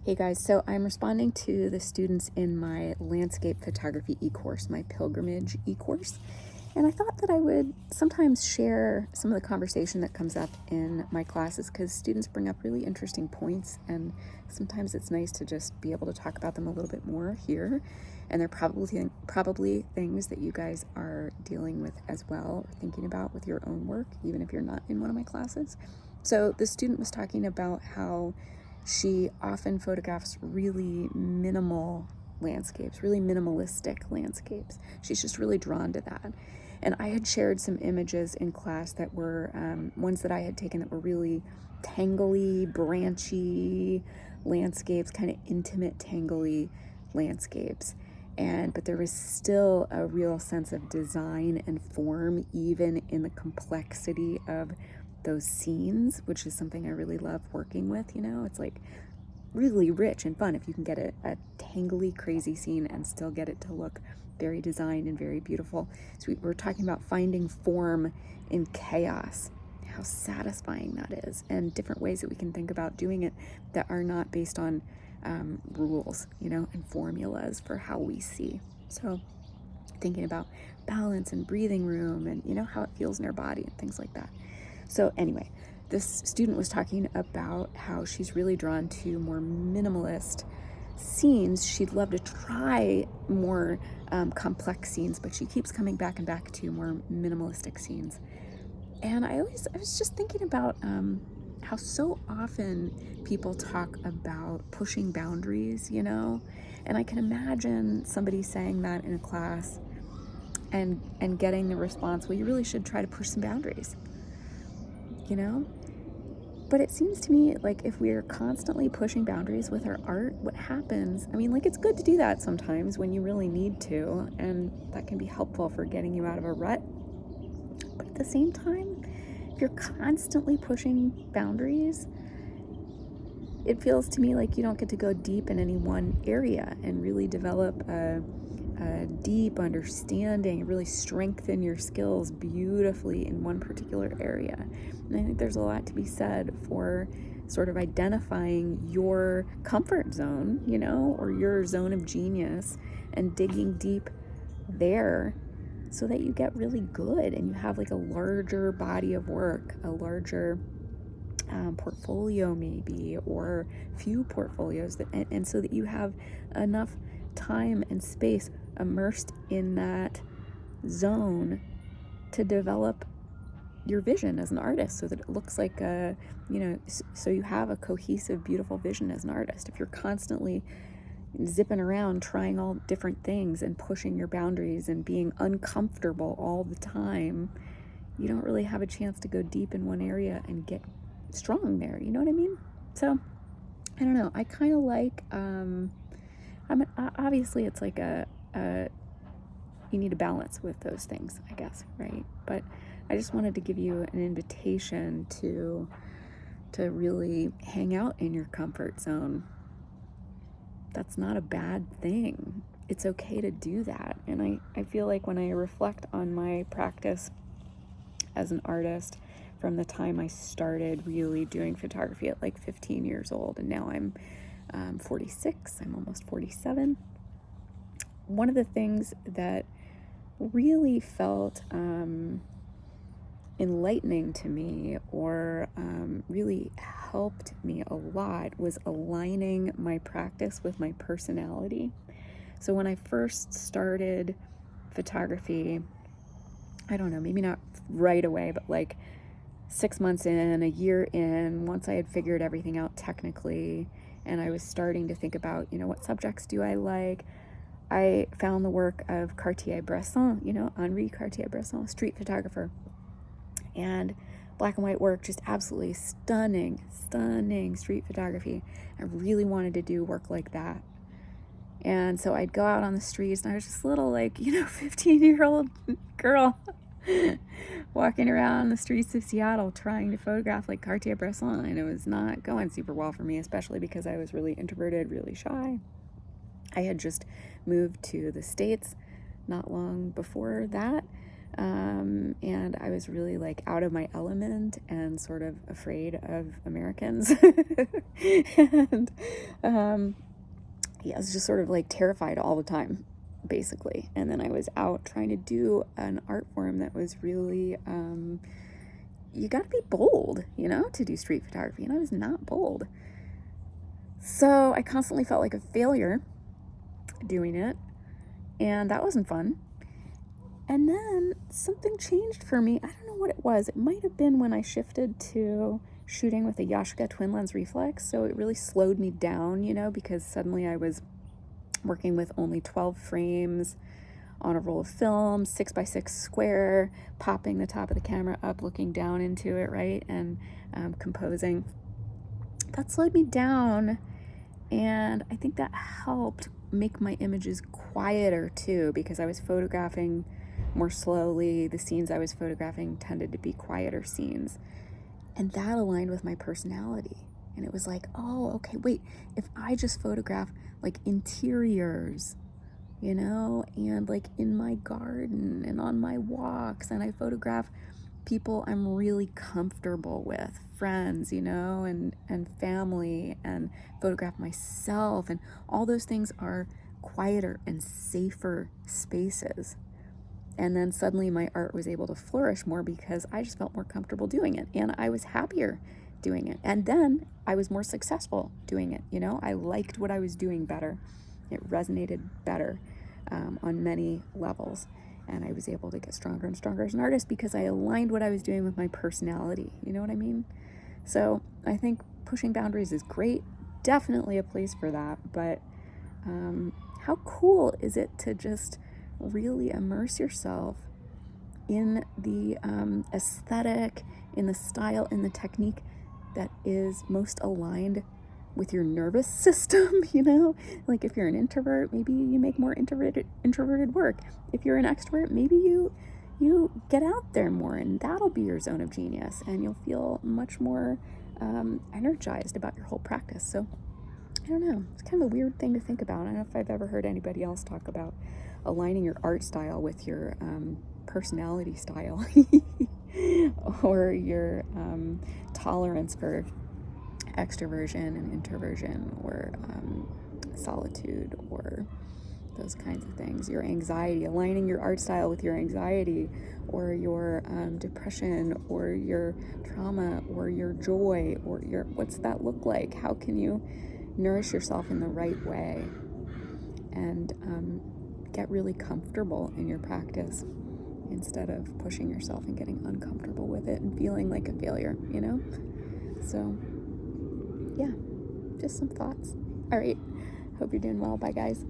Hey guys, so I'm responding to the students in my landscape photography e-course, my pilgrimage e-course. And I thought that I would sometimes share some of the conversation that comes up in my classes because students bring up really interesting points, and sometimes it's nice to just be able to talk about them a little bit more here. And they're probably things that you guys are dealing with as well, or thinking about with your own work, even if you're not in one of my classes. So the student was talking about how she often photographs really minimal landscapes, really minimalistic landscapes. She's just really drawn to that. And I had shared some images in class that were ones that I had taken that were really tangly, branchy landscapes, kind of intimate, tangly landscapes. But there was still a real sense of design and form, even in the complexity of those scenes, which is something I really love working with. It's like really rich and fun if you can get a tangly, crazy scene and still get it to look very designed and very beautiful. So we're talking about finding form in chaos, how satisfying that is, and different ways that we can think about doing it that are not based on rules, and formulas for how we see. So thinking about balance and breathing room and, how it feels in our body and things like that. So anyway, this student was talking about how she's really drawn to more minimalist scenes. She'd love to try more complex scenes, but she keeps coming back and back to more minimalistic scenes. And I was just thinking about how so often people talk about pushing boundaries, and I can imagine somebody saying that in a class and getting the response, well, you really should try to push some boundaries, But it seems to me like if we're constantly pushing boundaries with our art, what happens, it's good to do that sometimes when you really need to, and that can be helpful for getting you out of a rut. But at the same time, if you're constantly pushing boundaries, it feels to me like you don't get to go deep in any one area and really develop a deep understanding, really strengthen your skills beautifully in one particular area. And I think there's a lot to be said for sort of identifying your comfort zone, or your zone of genius, and digging deep there so that you get really good and you have like a larger body of work, a larger portfolio maybe, or few portfolios, and so that you have enough time and space immersed in that zone to develop your vision as an artist so that it looks like so you have a cohesive, beautiful vision as an artist. If you're constantly zipping around trying all different things and pushing your boundaries and being uncomfortable all the time, you don't really have a chance to go deep in one area and get strong there. You know what I mean? So I don't know. I kind of like obviously it's like you need a balance with those things, I guess, right? But I just wanted to give you an invitation to really hang out in your comfort zone. That's not a bad thing. It's okay to do that. And I feel like when I reflect on my practice as an artist from the time I started really doing photography at like 15 years old, and now I'm 46, I'm almost 47. One of the things that really felt enlightening to me, or really helped me a lot, was aligning my practice with my personality. So when I first started photography, I don't know, maybe not right away, but like 6 months in, a year in, once I had figured everything out technically, and I was starting to think about, what subjects do I like, I found the work of Cartier-Bresson, Henri Cartier-Bresson, street photographer. And black and white work, just absolutely stunning street photography. I really wanted to do work like that. And so I'd go out on the streets, and I was just little, 15-year-old girl walking around the streets of Seattle trying to photograph like Cartier-Bresson, and it was not going super well for me, especially because I was really introverted, really shy. I had just moved to the States not long before that, And I was really like out of my element and sort of afraid of Americans. And yeah, I was just sort of like terrified all the time, basically. And then I was out trying to do an art form that was really, you got to be bold, to do street photography. And I was not bold. So I constantly felt like a failure doing it. And that wasn't fun. And then something changed for me. I don't know what it was. It might have been when I shifted to shooting with a Yashica twin lens reflex. So it really slowed me down, because suddenly I was working with only 12 frames on a roll of film, 6x6 square, popping the top of the camera up, looking down into it, right? And composing. That slowed me down. And I think that helped make my images quieter too, because I was photographing more slowly. The scenes I was photographing tended to be quieter scenes. And that aligned with my personality. And it was like, oh, okay, wait, if I just photograph like interiors, and like in my garden and on my walks, and I photograph people I'm really comfortable with, friends, and family, and photograph myself, and all those things are quieter and safer spaces. And then suddenly my art was able to flourish more because I just felt more comfortable doing it, and I was happier doing it. And then I was more successful doing it. I liked what I was doing better. It resonated better on many levels. And I was able to get stronger and stronger as an artist because I aligned what I was doing with my personality. You know what I mean? So I think pushing boundaries is great. Definitely a place for that. But how cool is it to just really immerse yourself in the aesthetic, in the style, in the technique that is most aligned with your nervous system, Like if you're an introvert, maybe you make more introverted work. If you're an extrovert, maybe you get out there more, and that'll be your zone of genius, and you'll feel much more energized about your whole practice. So I don't know. It's kind of a weird thing to think about. I don't know if I've ever heard anybody else talk about aligning your art style with your personality style or your tolerance for extroversion and introversion, or solitude, or those kinds of things. Your anxiety, aligning your art style with your anxiety, or your depression, or your trauma, or your joy, or your, what's that look like? How can you nourish yourself in the right way and get really comfortable in your practice instead of pushing yourself and getting uncomfortable with it and feeling like a failure, So yeah, just some thoughts. All right, hope you're doing well. Bye, guys.